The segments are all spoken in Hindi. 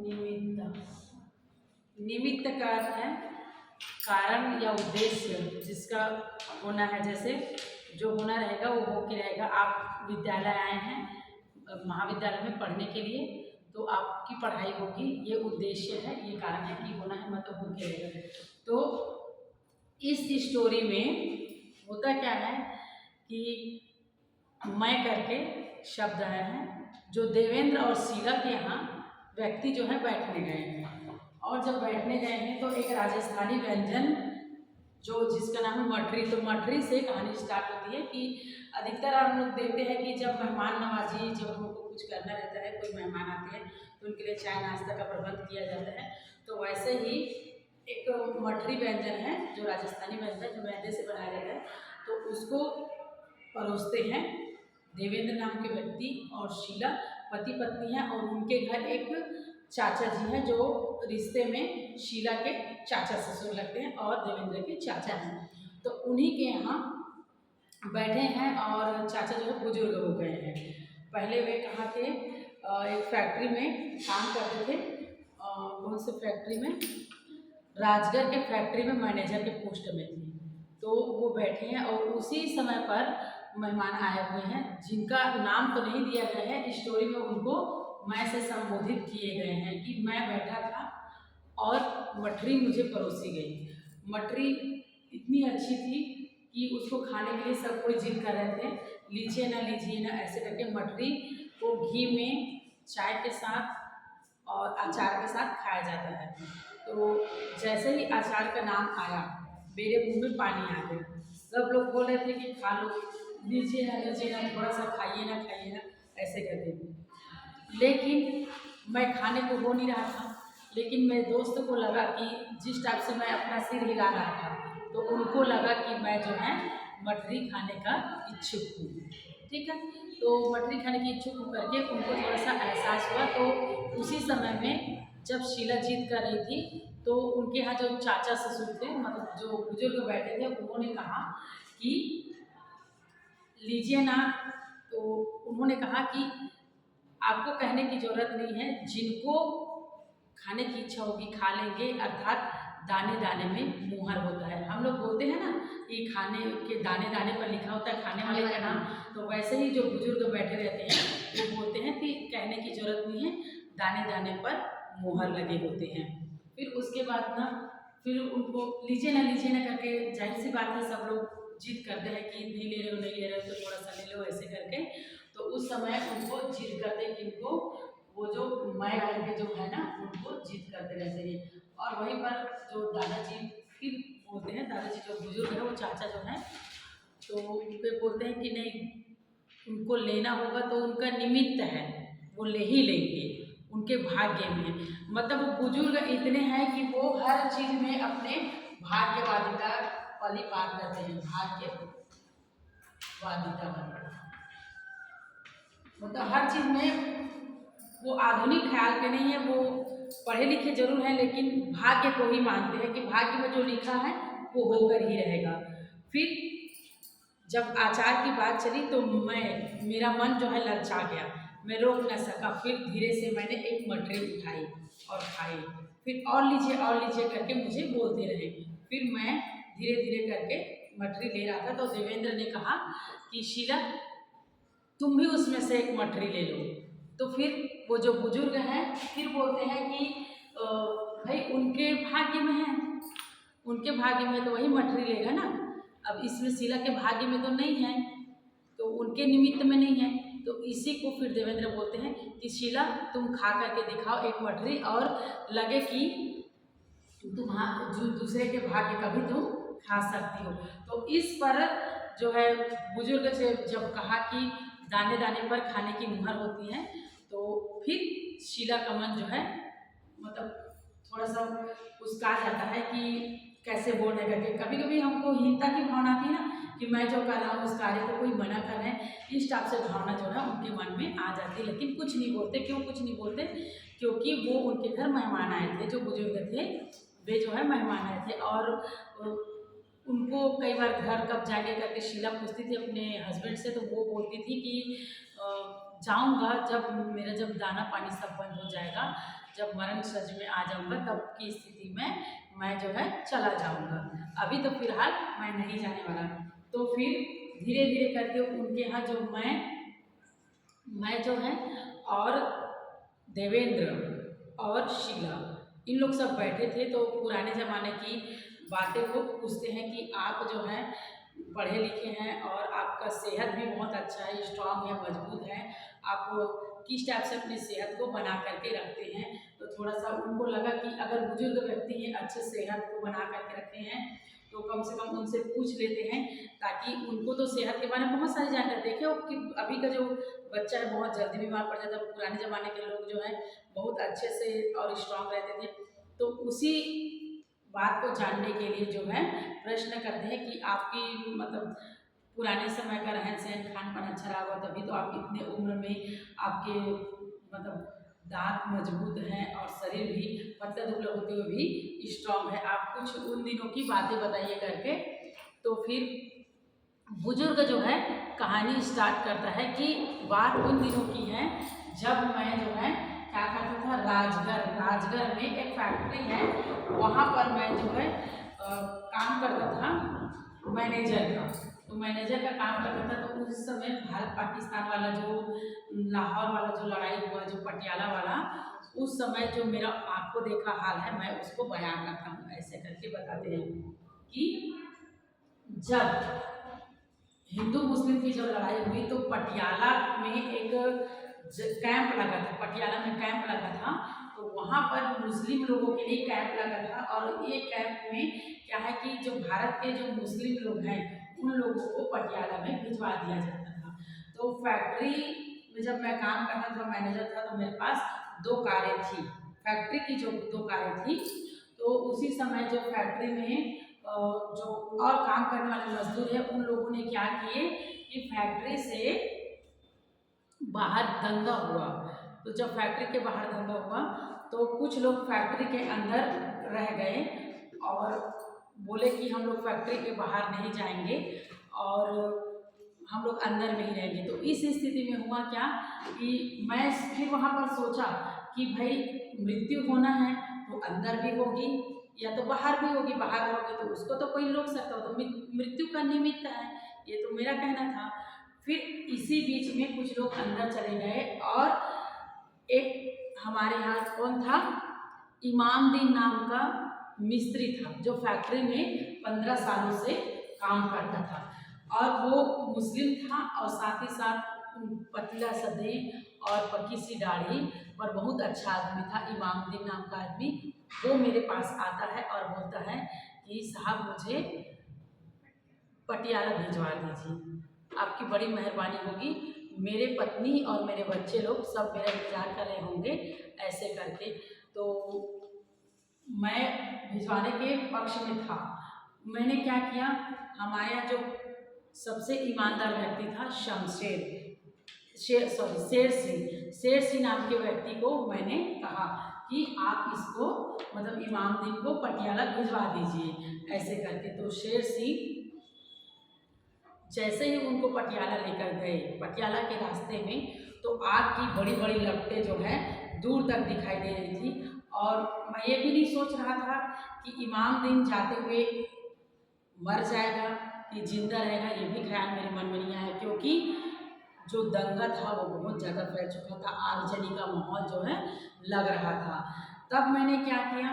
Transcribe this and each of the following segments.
निमित्त। निमित्त का अर्थ है कारण या उद्देश्य जिसका होना है। जैसे जो होना रहेगा वो होके रहेगा। आप विद्यालय आए हैं महाविद्यालय में पढ़ने के लिए, तो आपकी पढ़ाई होगी, ये उद्देश्य है, ये कारण है कि होना है, मतलब होके रहेगा। तो इस स्टोरी में होता क्या है कि मैं करके शब्द आए हैं, जो देवेंद्र और शीला के यहाँ व्यक्ति जो है बैठने गए हैं। और जब बैठने गए हैं तो एक राजस्थानी व्यंजन जो जिसका नाम है मठरी, तो मठरी से कहानी स्टार्ट होती है कि अधिकतर हम लोग देखते हैं कि जब मेहमान नवाजी, जब हमको कुछ करना रहता है, कोई मेहमान आते हैं तो उनके लिए चाय नाश्ता का प्रबंध किया जाता है। तो वैसे ही एक मठरी व्यंजन है जो राजस्थानी व्यंजन जो मैदे से बनाया जाता है, तो उसको परोसते हैं देवेंद्र नाम के व्यक्ति और शीला पति पत्नी हैं। और उनके घर एक चाचा जी हैं जो रिश्ते में शीला के चाचा ससुर लगते हैं और देवेंद्र के चाचा हैं। तो उन्हीं के यहाँ बैठे हैं और चाचा जो है बुजुर्ग हो गए हैं। पहले वे कहाँ थे, एक फैक्ट्री में काम करते थे। कौन से फैक्ट्री में, राजगढ़ के फैक्ट्री में मैनेजर के पोस्ट में थे। तो वो बैठे हैं और उसी समय पर मेहमान आए हुए हैं जिनका नाम तो नहीं दिया गया है स्टोरी में, उनको मैं से संबोधित किए गए हैं कि मैं बैठा था और मठरी मुझे परोसी गई। मठरी इतनी अच्छी थी कि उसको खाने के लिए सब कोई जिद कर रहे थे, लीजिए ना ऐसे करके मठरी को घी में चाय के साथ और अचार के साथ खाया जाता है। तो जैसे ही अचार का नाम आया मेरे मुंह में पानी आ गया। सब लोग बोल रहे थे कि खा लो, लीजिए ना, थोड़ा सा खाइए ना ऐसे करके। लेकिन मैं खाने को हो नहीं रहा था, लेकिन मेरे दोस्त को लगा कि जिस टाइप से मैं अपना सिर हिला रहा था तो उनको लगा कि मैं जो है मठरी खाने का इच्छुक हूँ। ठीक है, तो मठरी खाने की इच्छुक होकर के उनको थोड़ा सा एहसास हुआ। तो उसी समय में जब शीला जिद कर रही थी तो उनके यहाँ जो चाचा ससुर थे, मतलब जो बुजुर्ग बैठे थे, उन्होंने कहा कि लीजिए ना। तो उन्होंने कहा कि आपको कहने की ज़रूरत नहीं है, जिनको खाने की इच्छा होगी खा लेंगे, अर्थात दाने दाने में मुहर होता है। हम लोग बोलते हैं ना कि खाने के दाने दाने पर लिखा होता है खाने वाले का नाम, तो वैसे ही जो बुजुर्ग बैठे रहते हैं वो बोलते हैं कि कहने की ज़रूरत नहीं है, दाने दाने पर मुहर लगे होते हैं। फिर उसके बाद ना फिर उनको लीजिए ना करके, जाहिर सी बात है सब लोग जिद करते हैं कि नहीं ले रहे हो तो थोड़ा सा ले लो ऐसे करके। तो उस समय उनको जिद करते कि इनको वो जो मैं करके जो है ना उनको जिद करते रहते हैं। और वहीं पर जो दादाजी फिर बोलते हैं, दादाजी जो बुजुर्ग है वो चाचा जो है, तो वे बोलते हैं कि नहीं, उनको लेना होगा तो उनका निमित्त है, वो ले ही लेंगे, उनके भाग्य में। मतलब वो बुजुर्ग इतने हैं कि वो हर चीज़ में अपने भाग्यवादिता परिपात करते हैं। भाग्यवादिता मतलब हर चीज़ में वो आधुनिक ख्याल के नहीं है, वो पढ़े लिखे जरूर हैं लेकिन भाग्य को ही मानते हैं कि भाग्य में जो लिखा है वो होकर ही रहेगा। फिर जब आचार की बात चली तो मेरा मन जो है ललचा गया, मैं रोक न सका। फिर धीरे से मैंने एक मठरी उठाई और खाई। फिर और लीजिए करके मुझे बोलते रहे। फिर मैं धीरे धीरे करके मठरी ले रहा था तो देवेंद्र ने कहा कि शीला तुम भी उसमें से एक मठरी ले लो। तो फिर वो जो बुजुर्ग हैं फिर बोलते हैं कि भाई उनके भाग्य में है, उनके भाग्य में तो वही मठरी लेगा ना, अब इसमें शीला के भाग्य में तो नहीं है, तो उनके निमित्त में नहीं है। तो इसी को फिर देवेंद्र बोलते हैं कि शीला तुम खा करके दिखाओ एक मठरी, और लगे कि जो दूसरे के भाग्य का भी तुम खा सकती हो। तो इस पर जो है बुजुर्ग से जब कहा कि दाने दाने पर खाने की मुहर होती है, तो फिर शीला का मन जो है मतलब थोड़ा सा उसका जाता है कि कैसे बोलने करके। कभी कभी हमको हीनता की भावना आती है ना कि मैं जो कर रहा हूँ उस कार्य को कोई मना कर रहे हैं, इस टाइप से भावना जो है उनके मन में आ जाती है, लेकिन कुछ नहीं बोलते। क्यों कुछ नहीं बोलते? क्योंकि वो उनके घर मेहमान आए थे, जो बुजुर्ग थे वे जो है मेहमान आए थे। और उनको कई बार घर कब जाएंगे करके शीला पूछती थी अपने हस्बैंड से, तो वो बोलती थी कि जाऊंगा जब मेरा जब दाना पानी सब बंद हो जाएगा, जब मरण सज में आ जाऊंगा, तब की स्थिति में मैं जो है चला जाऊंगा। अभी तो फिलहाल मैं नहीं जाने वाला। तो फिर धीरे धीरे करके उनके यहाँ जो मैं जो है और देवेंद्र और शीला, इन लोग सब बैठे थे। तो पुराने ज़माने की बातें को पूछते हैं कि आप जो है पढ़े लिखे हैं और आपका सेहत भी बहुत अच्छा है, स्ट्रांग है, मजबूत है, आप किस टाइप से अपनी सेहत को बना करके रखते हैं। तो थोड़ा सा उनको लगा कि अगर बुजुर्ग व्यक्ति हैं अच्छे सेहत को बना करके रखते हैं तो कम से कम उनसे पूछ लेते हैं, ताकि उनको तो सेहत के बारे में बहुत सारी जानकारी। देखिए कि अभी का जो बच्चा है बहुत जल्दी बीमार पड़ जाता है, पुराने ज़माने के लोग जो है बहुत अच्छे से और स्ट्रांग रहते थे। तो उसी बात को जानने के लिए जो है प्रश्न करते हैं कि आपकी मतलब पुराने समय का रहन सहन खान पान अच्छा रहा होगा, तभी तो आप इतने उम्र में आपके मतलब दांत मजबूत हैं और शरीर भी पतला दुबला होते हुए भी स्ट्रांग है। आप कुछ उन दिनों की बातें बताइए करके। तो फिर बुजुर्ग जो है कहानी स्टार्ट करता है कि बात उन दिनों की है जब मैं जो है क्या करता था, राजगढ़ में एक फैक्ट्री है, वहाँ पर मैं जो है काम करता था मैनेजर का। तो मैनेजर का काम करता था। तो उस समय भारत पाकिस्तान वाला जो लाहौर वाला जो लड़ाई हुआ, जो पटियाला वाला, उस समय जो मेरा आंखों देखा हाल है मैं उसको बयान करता हूँ। ऐसे करके बताते हैं कि जब हिंदू मुस्लिम की जब लड़ाई हुई तो पटियाला में एक कैंप लगा था, पटियाला में कैंप लगा था। तो वहाँ पर मुस्लिम लोगों के लिए कैंप लगा था। और ये कैंप में क्या है कि जो भारत के जो मुस्लिम लोग हैं उन लोगों को पटियाला में भिजवा दिया जाता था। तो फैक्ट्री में जब मैं काम करता था, मैनेजर था, तो मेरे पास 2 कारें थी, फैक्ट्री की जो 2 कारें थी। तो उसी समय जो फैक्ट्री में जो और काम करने वाले मजदूर हैं उन लोगों ने क्या किए कि फैक्ट्री से बाहर दंगा हुआ। तो जब फैक्ट्री के बाहर दंगा हुआ तो कुछ लोग फैक्ट्री के अंदर रह गए और बोले कि हम लोग फैक्ट्री के बाहर नहीं जाएंगे और हम लोग अंदर में ही रहेंगे। तो इस स्थिति में हुआ क्या कि मैं फिर वहाँ पर सोचा कि भाई मृत्यु होना है तो अंदर भी होगी या तो बाहर भी होगी, बाहर होगी तो उसको तो कोई रोक सकता हो, तो मृत्यु का निमित्त है, ये तो मेरा कहना था। फिर इसी बीच में कुछ लोग अंदर चले गए और एक हमारे यहाँ कौन था, इमामदीन नाम का मिस्त्री था जो फैक्ट्री में 15 सालों से काम करता था। और वो मुस्लिम था और साथ ही साथ पतला सा देह और पक्की सी दाढ़ी और बहुत अच्छा आदमी था, इमामदीन नाम का आदमी। वो मेरे पास आता है और बोलता है कि साहब मुझे पटियाला भिजवा दीजिए, आपकी बड़ी मेहरबानी होगी, मेरे पत्नी और मेरे बच्चे लोग सब मेरा इंतजार कर रहे होंगे, ऐसे करके। तो मैं भिजवाने के पक्ष में था। मैंने क्या किया, हमारे यहाँ जो सबसे ईमानदार व्यक्ति था शेर सिंह नाम के व्यक्ति को मैंने कहा कि आप इसको मतलब इमामदीन को पटियाला भिजवा दीजिए, ऐसे करके। तो शेर सिंह जैसे ही उनको पटियाला लेकर गए, पटियाला के रास्ते में तो आग की बड़ी बड़ी लपटें जो है दूर तक दिखाई दे रही थी। और मैं ये भी नहीं सोच रहा था कि इमामदीन जाते हुए मर जाएगा कि जिंदा रहेगा, ये भी ख्याल मेरे मन में नहीं आया, क्योंकि जो दंगा था वो बहुत ज़्यादा फैल चुका था, आगजनी का माहौल जो है लग रहा था। तब मैंने क्या किया,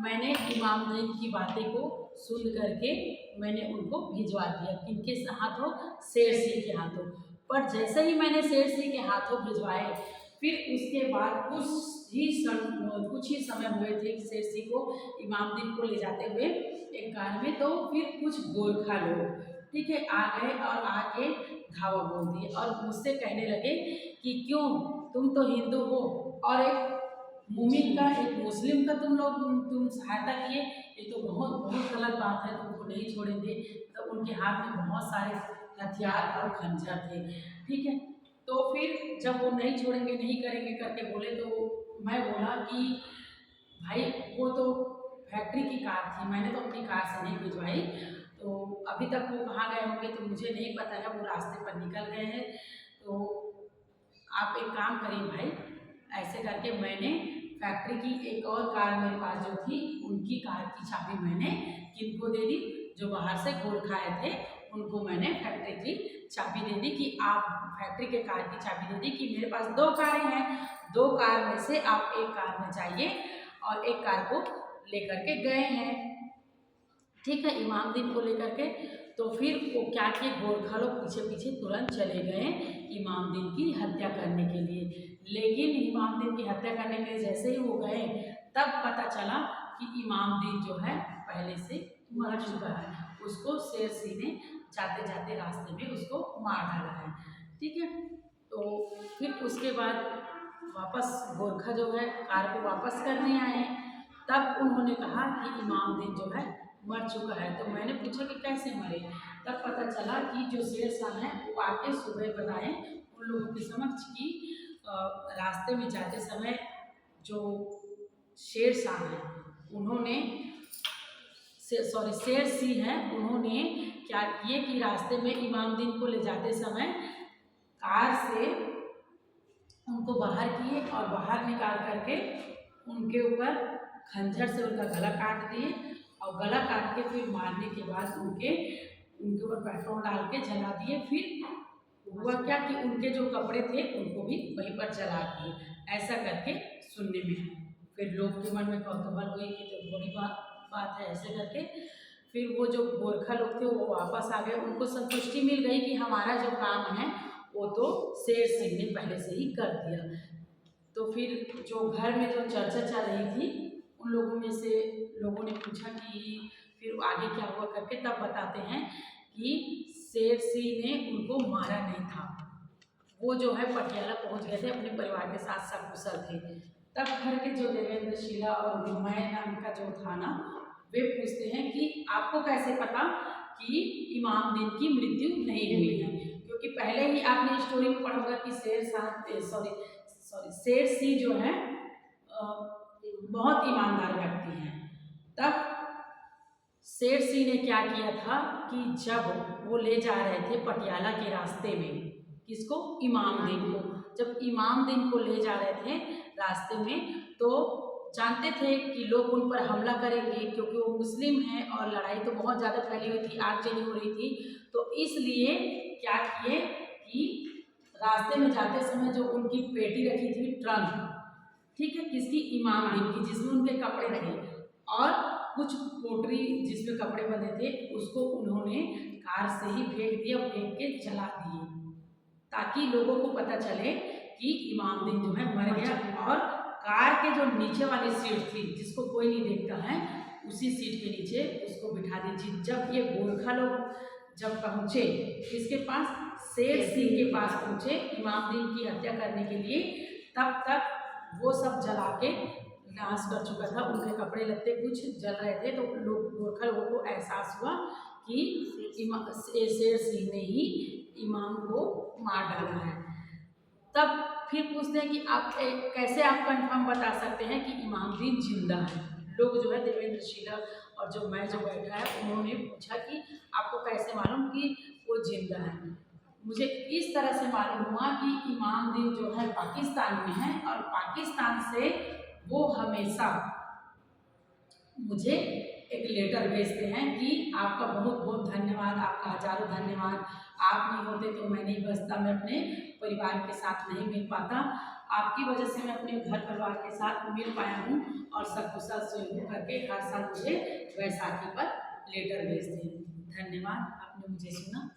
मैंने इमामदीन की बातें को सुन करके मैंने उनको भिजवा दिया, किनके हाथों, शेर सिंह के हाथों। पर जैसे ही मैंने शेर सिंह के हाथों भिजवाए, फिर उसके बाद कुछ ही समय हुए थे कि शेर सिंह को इमामदीन को ले जाते हुए एक कार में, तो फिर कुछ गोरखा लोग ठीक है आ गए और आके धावा बोल दिए और मुझसे कहने लगे कि क्यों तुम तो हिंदू हो और एक मुमिन का, एक मुस्लिम का तुम सहायता किए, ये तो बहुत बहुत गलत बात है, तुमको नहीं छोड़ेंगे। तो उनके हाथ में बहुत सारे हथियार और खंजर थे, ठीक है। तो फिर जब वो नहीं छोड़ेंगे, नहीं करेंगे करके बोले, तो मैं बोला कि भाई वो तो फैक्ट्री की कार थी, मैंने तो अपनी कार से नहीं भिजवाई, तो अभी तक वो कहाँ गए होंगे तो मुझे नहीं पता है, वो रास्ते पर निकल गए हैं। तो आप एक काम करिए भाई, ऐसे करके मैंने फैक्ट्री की एक और कार मेरे पास जो थी, उनकी कार की चाबी मैंने किनको दे दी, जो बाहर से गोरखा आए थे उनको मैंने फैक्ट्री की चाबी दे दी कि आप फैक्ट्री के कार की चाबी दे दी कि मेरे पास 2 कारें हैं, 2 कार में से आप एक कार में जाइए और एक कार को लेकर के गए हैं, ठीक है, इमामदीन को लेकर के। तो फिर वो क्या किए, गोरखा लोग पीछे पीछे तुरंत चले गए इमामदीन की हत्या करने के लिए। लेकिन इमामदीन की हत्या करने के लिए जैसे ही वो गए, तब पता चला कि इमामदीन जो है पहले से मर चुका है, उसको शेर सिंह ने जाते जाते रास्ते में उसको मार डाला है, ठीक है। तो फिर उसके बाद वापस गोरखा जो है कार को वापस करने आए, तब उन्होंने कहा कि इमामदीन जो है मर चुका है। तो मैंने पूछा कि कैसे मरे, तब पता चला कि जो शेर शाह हैं वो आके सुबह बताए उन लोगों के समक्ष कि रास्ते में जाते समय जो शेर शाह हैं उन्होंने शेर सिंह हैं, उन्होंने क्या किए कि रास्ते में इमामदीन को ले जाते समय कार से उनको बाहर किए और बाहर निकाल करके उनके ऊपर खंजर से उनका गला काट दिए और गला काट के फिर मारने के बाद उनके ऊपर पेट्रोल डाल के जला दिए। फिर हुआ क्या कि उनके जो कपड़े थे उनको भी वहीं पर जला दिए। ऐसा करके सुनने में फिर लोग के मन में कौतूहल हुई कि तो बड़ी बात है, ऐसे करके फिर वो जो गोरखा लोग थे वो वापस आ गए, उनको संतुष्टि मिल गई कि हमारा जो काम है वो तो शेर सिंह ने पहले से ही कर दिया। तो फिर जो घर में जो चर्चा चल रही थी उन लोगों में से लोगों ने पूछा कि फिर आगे क्या हुआ करके, तब बताते हैं कि शेर सिंह ने उनको मारा नहीं था, वो जो है पटियाला पहुंच गए थे, अपने परिवार के साथ सकुशल थे। तब घर के जो देवेंद्र शीला और विमय नाम का जो था ना, वे पूछते हैं कि आपको कैसे पता कि इमामदीन की मृत्यु नहीं हुई है, क्योंकि पहले ही आपने स्टोरी में पढ़ा होगा कि शेर सिंह जो है बहुत ईमानदार व्यक्ति हैं। तब शेर सिंह ने क्या किया था कि जब वो ले जा रहे थे पटियाला के रास्ते में, किसको, इमामदीन को, जब इमामदीन को ले जा रहे थे रास्ते में, तो जानते थे कि लोग उन पर हमला करेंगे क्योंकि वो मुस्लिम हैं और लड़ाई तो बहुत ज़्यादा फैली हुई थी, आगजनी हो रही थी। तो इसलिए क्या किए कि रास्ते में जाते समय जो उनकी पेटी रखी थी, ट्रंक, ठीक है, किसकी, इमामदीन की, जिसमें उनके कपड़े थे और कुछ पोटरी जिसमें कपड़े बंधे थे, उसको उन्होंने कार से ही फेंक दिया, फेंक के जला दिए, ताकि लोगों को पता चले कि इमामदीन जो है मर गया। और कार के जो नीचे वाली सीट थी जिसको कोई नहीं देखता है, उसी सीट के नीचे उसको बिठा दीजिए। जब ये गोरखा लोग जब पहुँचे इसके पास, शेर सिंह के पास पहुँचे इमामदीन की हत्या करने के लिए, तब तक वो सब जला के नाश कर चुका था, उनके कपड़े लत्ते कुछ जल रहे थे। तो लोग गोरखा लोगों को एहसास हुआ कि शेर सिंह ने ही इमाम को मार डाला है। तब फिर पूछते हैं कि आप कैसे आप कंफर्म बता सकते हैं कि इमामदीन जिंदा है। लोग जो है देवेंद्र शीला और जो मैं जो बैठा है उन्होंने पूछा कि आपको कैसे मालूम कि वो जिंदा है। मुझे इस तरह से मालूम हुआ कि इमामदीन जो है पाकिस्तान में है और पाकिस्तान से वो हमेशा मुझे एक लेटर भेजते हैं कि आपका बहुत बहुत धन्यवाद, आपका हजारों धन्यवाद, आप नहीं होते तो मैं नहीं बचता, मैं अपने परिवार के साथ नहीं मिल पाता, आपकी वजह से मैं अपने घर परिवार के साथ मिल पाया हूँ और सकुशल से करके हर साल मुझे वैसाखी पर लेटर भेजते हैं। धन्यवाद, आपने मुझे सुना।